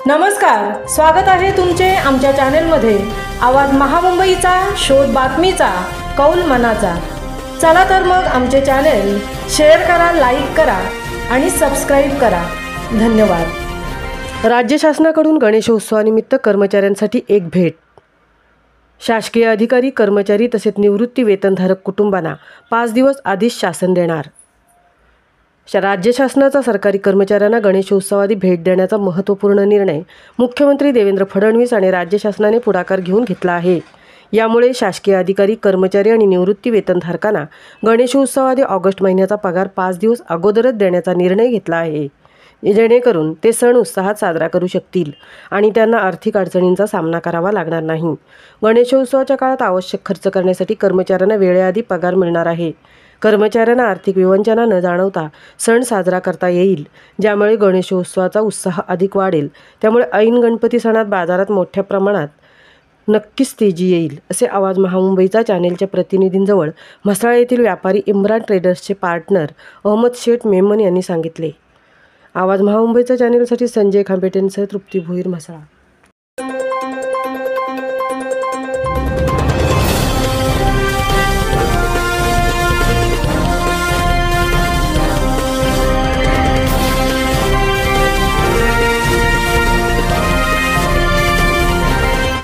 नमस्कार, स्वागत आहे तुमचे आमच्या चॅनेलमध्ये। आवाज महामुंबईचा, शोध बातमीचा, कौल मनाचा। चला तर मग आमचे चॅनेल शेअर करा, लाईक करा आणि सबस्क्राइब करा। धन्यवाद। राज्य शासनाकडून गणेशोत्सवानिमित्त कर्मचाऱ्यांसाठी एक भेट। शासकीय अधिकारी, कर्मचारी तसेच निवृत्ती वेतनधारक कुटुंबांना 5 दिवस आधीच शासन देणार। राज्य शासनाचा सरकारी कर्मचाऱ्यांना गणेशोत्सवादी भेट देण्याचा महत्त्वपूर्ण निर्णय मुख्यमंत्री देवेंद्र फडणवीस आणि राज्य शासनाने पुढाकार घेऊन घेतला आहे। यामुळे शासकीय अधिकारी, कर्मचारी आणि निवृत्ती वेतनधारकांना गणेशोत्सवादी ऑगस्ट महिन्याचा पगार 5 दिवस अगोदरच देण्याचा निर्णय घेतला आहे, जेणेकरून ते सण उत्साहात साजरा करू शकतील आणि त्यांना आर्थिक अडचणींचा सामना करावा लागणार नाही। गणेशोत्सवाच्या काळात आवश्यक खर्च करण्यासाठी कर्मचाऱ्यांना वेळेआधी पगार मिळणार आहे। कर्मचाऱ्यांना आर्थिक विवंचना न जाणवता सण साजरा करता येईल, ज्यामुळे गणेशोत्सवाचा उत्साह अधिक वाढेल। त्यामुळे ऐन गणपती सणात बाजारात मोठ्या प्रमाणात नक्कीच तेजी येईल, असे आवाज महामुंबईचा चॅनेलच्या प्रतिनिधींजवळ म्हसळा येथील व्यापारी इम्रान ट्रेडर्सचे पार्टनर अहमद शेठ मेमन यांनी सांगितले। आवाज महामुंबईचा चॅनेलसाठी संजय खांबेटेंसह तृप्ती भोईर, म्हसळा।